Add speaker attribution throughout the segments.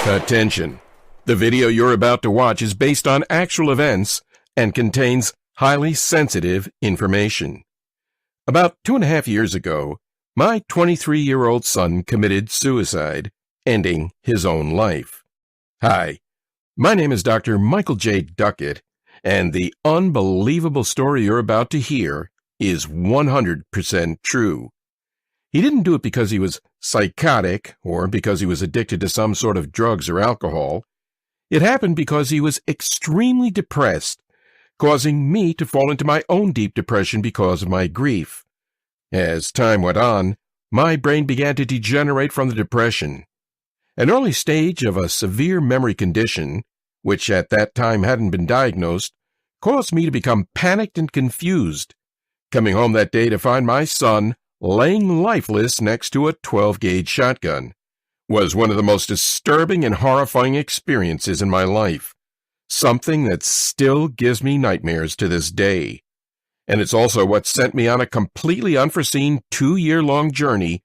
Speaker 1: Attention! The video you're about to watch is based on actual events and contains highly sensitive information. About 2.5 years ago, my 23-year-old son committed suicide, ending his own life. Hi, my name is Dr. Michael J. Duckett, and the unbelievable story you're about to hear is 100% true. He didn't do it because he was psychotic or because he was addicted to some sort of drugs or alcohol. It happened because he was extremely depressed, causing me to fall into my own deep depression because of my grief. As time went on, my brain began to degenerate from the depression. An early stage of a severe memory condition, which at that time hadn't been diagnosed, caused me to become panicked and confused. Coming home that day to find my son laying lifeless next to a 12-gauge shotgun was one of the most disturbing and horrifying experiences in my life, something that still gives me nightmares to this day. And it's also what sent me on a completely unforeseen 2-year-long journey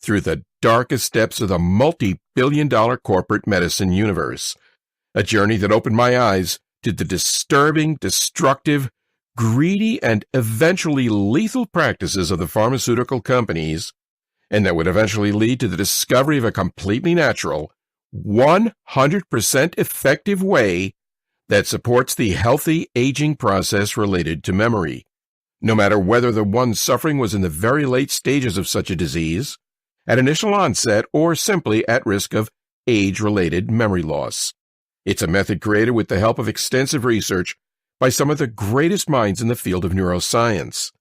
Speaker 1: through the darkest depths of the multi-billion-dollar corporate medicine universe, a journey that opened my eyes to the disturbing, destructive, greedy, and eventually lethal practices of the pharmaceutical companies, and that would eventually lead to the discovery of a completely natural, 100% effective way that supports the healthy aging process related to memory, no matter whether the one suffering was in the very late stages of such a disease, at initial onset, or simply at risk of age-related memory loss. It's a method created with the help of extensive research by some of the greatest minds in the field of neuroscience.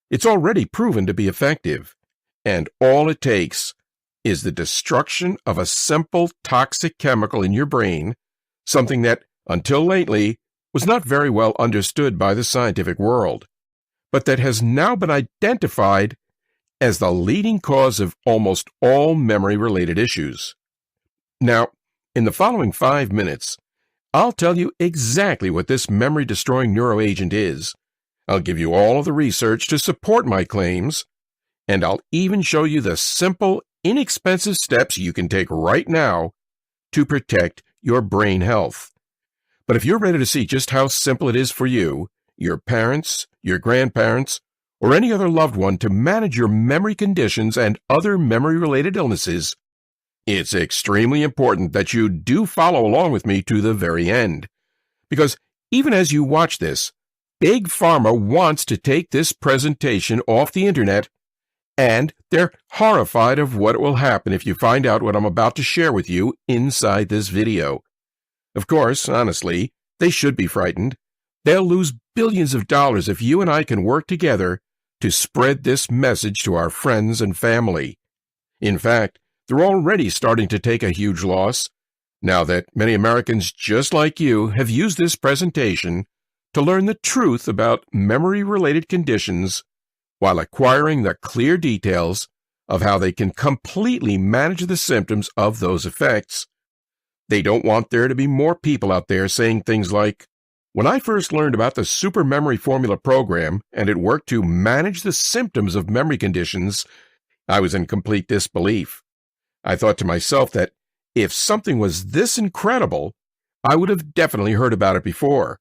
Speaker 1: It's already proven to be effective, and all it takes is the destruction of a simple toxic chemical in your brain, something that, until lately, was not very well understood by the scientific world, but that has now been identified as the leading cause of almost all memory-related issues. Now, in the following 5 minutes, I'll tell you exactly what this memory-destroying neuroagent is. I'll give you all of the research to support my claims, and I'll even show you the simple, inexpensive steps you can take right now to protect your brain health. But if you're ready to see just how simple it is for you, your parents, your grandparents, or any other loved one to manage your memory conditions and other memory-related illnesses, it's extremely important that you do follow along with me to the very end. Because even as you watch this, Big Pharma wants to take this presentation off the internet, and they're horrified of what will happen if you find out what I'm about to share with you inside this video. Of course, honestly, they should be frightened. They'll lose billions of dollars if you and I can work together to spread this message to our friends and family. In fact, they're already starting to take a huge loss, now that many Americans just like you have used this presentation to learn the truth about memory-related conditions while acquiring the clear details of how they can completely manage the symptoms of those effects. They don't want there to be more people out there saying things like, "When I first learned about the Super Memory Formula program and it worked to manage the symptoms of memory conditions, I was in complete disbelief. I thought to myself that if something was this incredible, I would have definitely heard about it before.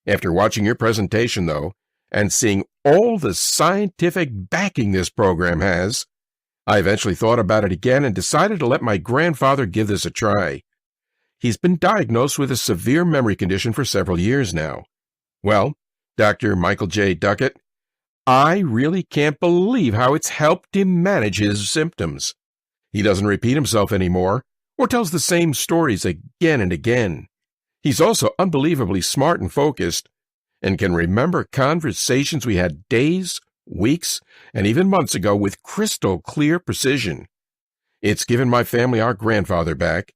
Speaker 1: After watching your presentation, though, and seeing all the scientific backing this program has, I eventually thought about it again and decided to let my grandfather give this a try. He's been diagnosed with a severe memory condition for several years now. Well, Dr. Michael J. Duckett, I really can't believe how it's helped him manage his symptoms. He doesn't repeat himself anymore, or tells the same stories again and again. He's also unbelievably smart and focused, and can remember conversations we had days, weeks, and even months ago with crystal clear precision. It's given my family our grandfather back,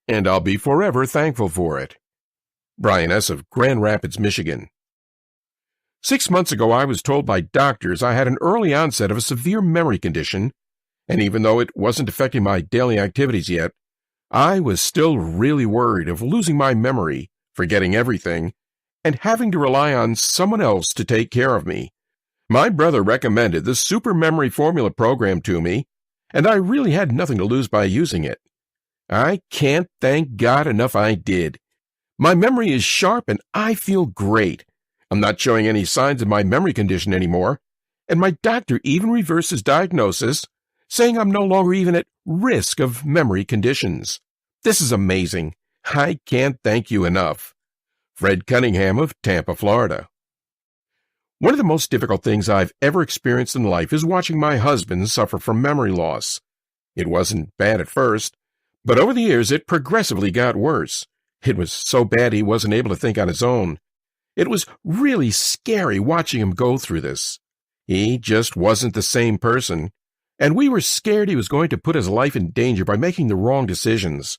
Speaker 1: and I'll be forever thankful for it. Brian S. of Grand Rapids, Michigan. 6 months ago, I was told by doctors I had an early onset of a severe memory condition, and even though it wasn't affecting my daily activities yet, I was still really worried of losing my memory, forgetting everything, and having to rely on someone else to take care of me. My brother recommended the Super Memory Formula program to me, and I really had nothing to lose by using it. I can't thank God enough I did. My memory is sharp and I feel great. I'm not showing any signs of my memory condition anymore, and my doctor even reversed his diagnosis, saying I'm no longer even at risk of memory conditions. This is amazing. I can't thank you enough. Fred Cunningham of Tampa, Florida. One of the most difficult things I've ever experienced in life is watching my husband suffer from memory loss. It wasn't bad at first, but over the years it progressively got worse. It was so bad he wasn't able to think on his own. It was really scary watching him go through this. He just wasn't the same person, and we were scared he was going to put his life in danger by making the wrong decisions.